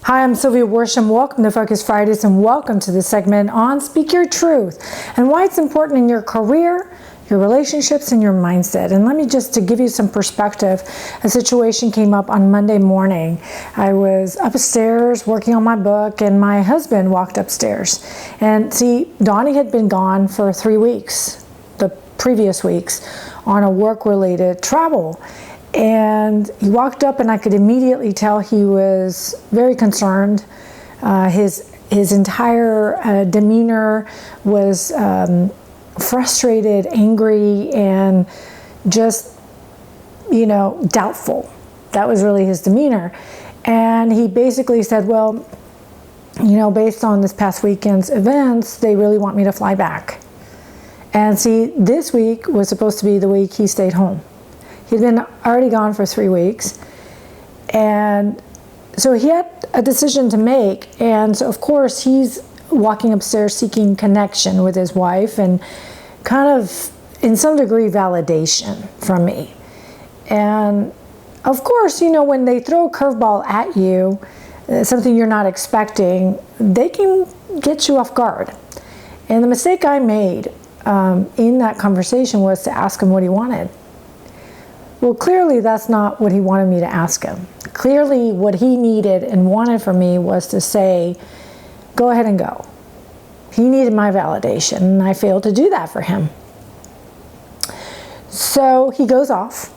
Hi, I'm Sylviaworsham. Welcome to Focus Fridays and welcome to this segment on Speak Your Truth and why it's important in your career, your relationships, and your mindset. And let me just to give you some perspective, a situation came up on Monday morning. I was upstairs working on my book and my husband walked upstairs. And see, Donnie had been gone for 3 weeks, the previous weeks, on a work-related travel. And he walked up and I could immediately tell he was very concerned. His entire demeanor was frustrated, angry, and just, doubtful. That was really his demeanor. And he basically said, well, based on this past weekend's events, they really want me to fly back. And see, this week was supposed to be the week he stayed home. He'd been already gone for 3 weeks. And so he had a decision to make. And so, of course, he's walking upstairs seeking connection with his wife and kind of, in some degree, validation from me. And, of course, when they throw a curveball at you, something you're not expecting, they can get you off guard. And the mistake I made in that conversation was to ask him what he wanted. Well, clearly that's not what he wanted me to ask him. Clearly what he needed and wanted from me was to say, go ahead and go. He needed my validation, and I failed to do that for him. So he goes off,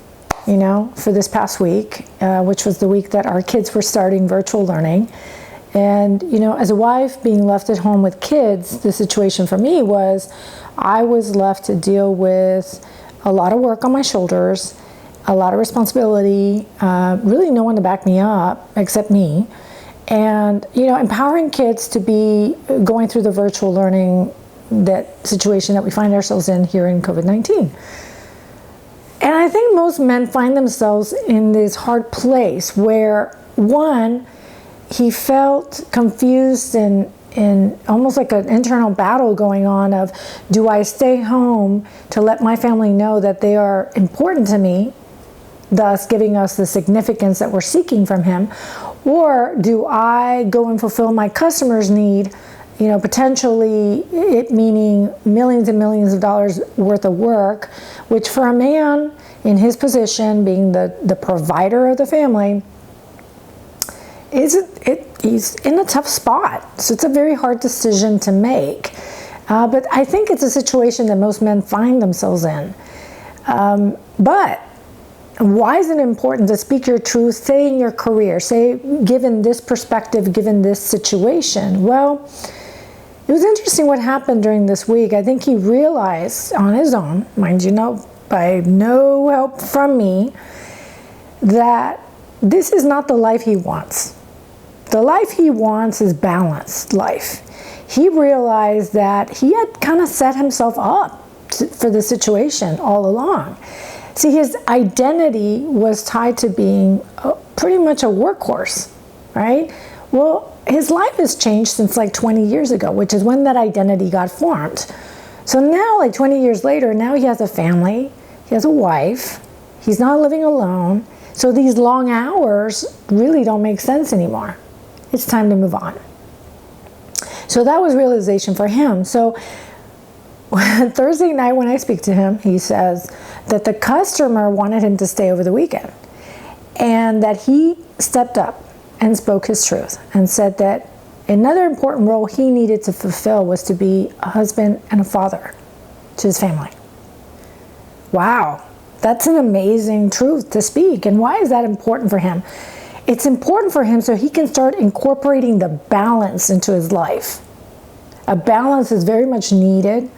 for this past week, which was the week that our kids were starting virtual learning. And, as a wife being left at home with kids, the situation for me was I was left to deal with a lot of work on my shoulders, a lot of responsibility, really no one to back me up except me. And, empowering kids to be going through the virtual learning, that situation that we find ourselves in here in COVID-19. And I think most men find themselves in this hard place where, one, he felt confused and almost like an internal battle going on of, do I stay home to let my family know that they are important to me, thus giving us the significance that we're seeking from him? Or do I go and fulfill my customer's need, potentially it meaning millions and millions of dollars worth of work, which for a man in his position, being the provider of the family, he's in a tough spot. So it's a very hard decision to make. But I think it's a situation that most men find themselves in. But why is it important to speak your truth, say in your career, say given this perspective, given this situation? Well, it was interesting what happened during this week. I think he realized on his own, mind you, by no help from me, that this is not the life he wants. The life he wants is balanced life. He realized that he had kind of set himself up for the situation all along. See, his identity was tied to being pretty much a workhorse, right? Well, his life has changed since like 20 years ago, which is when that identity got formed. So now, like 20 years later, now he has a family, he has a wife, he's not living alone. So these long hours really don't make sense anymore. It's time to move on. So that was realization for him. So Thursday night when I speak to him, he says that the customer wanted him to stay over the weekend and that he stepped up and spoke his truth and said that another important role he needed to fulfill was to be a husband and a father to his family. Wow, that's an amazing truth to speak. And why is that important for him? It's important for him so he can start incorporating the balance into his life. A balance is very much needed.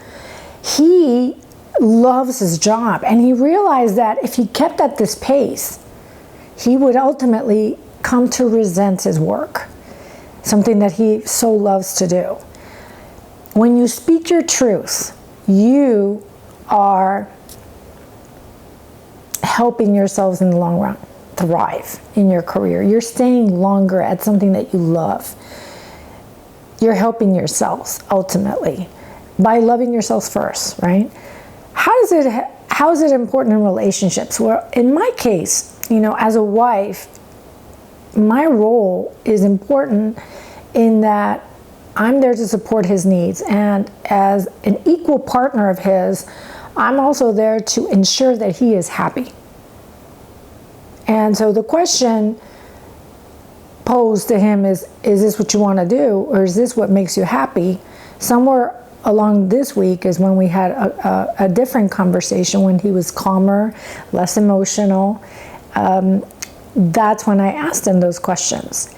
He loves his job, and he realized that if he kept at this pace, he would ultimately come to resent his work, something that he so loves to do. When you speak your truth, you are helping yourselves in the long run thrive in your career. You're staying longer at something that you love. You're helping yourselves ultimately by loving yourselves first, right? How is it important in relationships? Well, in my case, as a wife, my role is important in that I'm there to support his needs. And as an equal partner of his, I'm also there to ensure that he is happy. And so the question posed to him is this what you want to do, or is this what makes you happy? Somewhere along this week is when we had a different conversation, when he was calmer, less emotional. That's when I asked him those questions.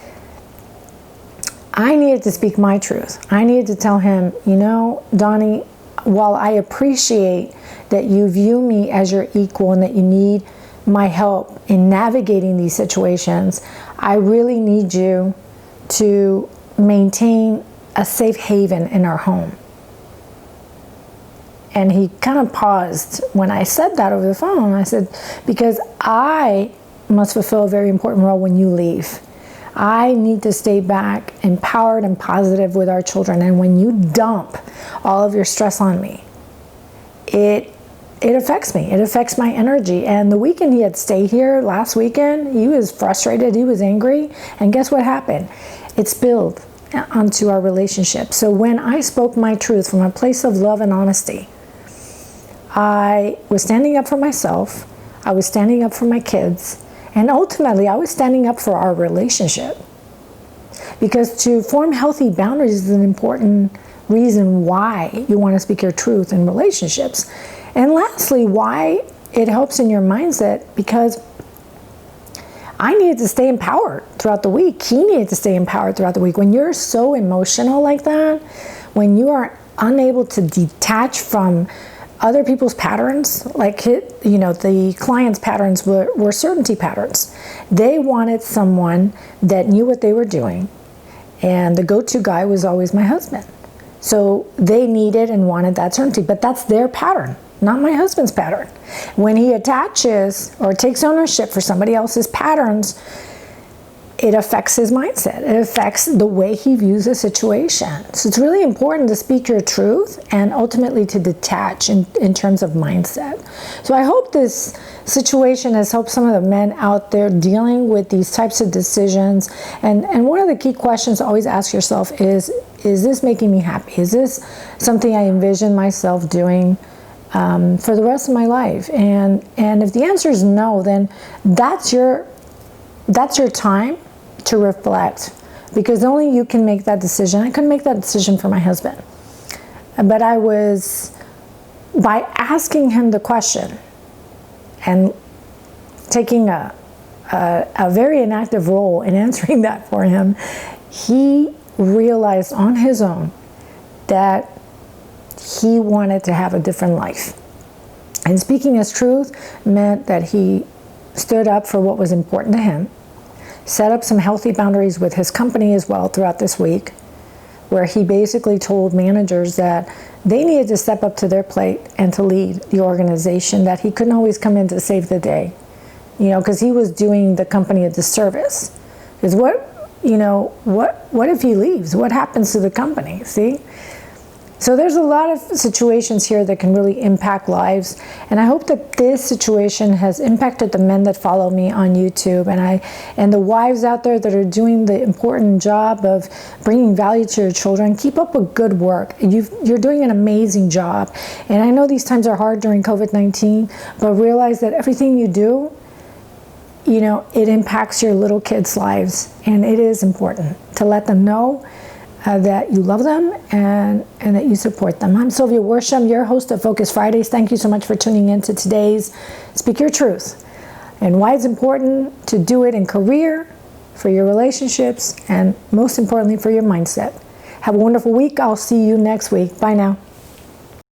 I needed to speak my truth. I needed to tell him, you know, Donnie, while I appreciate that you view me as your equal and that you need my help in navigating these situations, I really need you to maintain a safe haven in our home. And he kind of paused when I said that over the phone. I said, because I must fulfill a very important role when you leave. I need to stay back empowered and positive with our children. And when you dump all of your stress on me, it affects me. It affects my energy. And the weekend he had stayed here last weekend, he was frustrated, he was angry. And guess what happened? It spilled onto our relationship. So when I spoke my truth from a place of love and honesty, I was standing up for myself, I was standing up for my kids, and ultimately I was standing up for our relationship. Because to form healthy boundaries is an important reason why you want to speak your truth in relationships. And lastly, why it helps in your mindset, because I needed to stay empowered throughout the week. He needed to stay empowered throughout the week. When you're so emotional like that, when you are unable to detach from other people's patterns, like the client's patterns were certainty patterns. They wanted someone that knew what they were doing, and the go-to guy was always my husband. So they needed and wanted that certainty, but that's their pattern, not my husband's pattern. When he attaches or takes ownership for somebody else's patterns, it affects his mindset. It affects the way he views a situation. So it's really important to speak your truth and ultimately to detach in terms of mindset. So I hope this situation has helped some of the men out there dealing with these types of decisions. And one of the key questions to always ask yourself is this making me happy? Is this something I envision myself doing for the rest of my life? And if the answer is no, then that's your time to reflect, because only you can make that decision. I couldn't make that decision for my husband, but I was, by asking him the question and taking a very inactive role in answering that for him, he realized on his own that he wanted to have a different life. And speaking his truth meant that he stood up for what was important to him, set up some healthy boundaries with his company as well throughout this week, where he basically told managers that they needed to step up to their plate and to lead the organization, that he couldn't always come in to save the day, because he was doing the company a disservice. Because what if he leaves? What happens to the company? See? So there's a lot of situations here that can really impact lives, and I hope that this situation has impacted the men that follow me on YouTube, and the wives out there that are doing the important job of bringing value to your children. Keep up with good work. You're doing an amazing job, and I know these times are hard during COVID-19, but realize that everything you do, it impacts your little kids' lives, and it is important to let them know that you love them and that you support them. I'm sylviaworsham, your host of Focus Fridays. Thank you so much for tuning in to today's Speak Your Truth, and why it's important to do it in career, for your relationships, and most importantly for your mindset. Have a wonderful week. I'll see you next week. Bye now.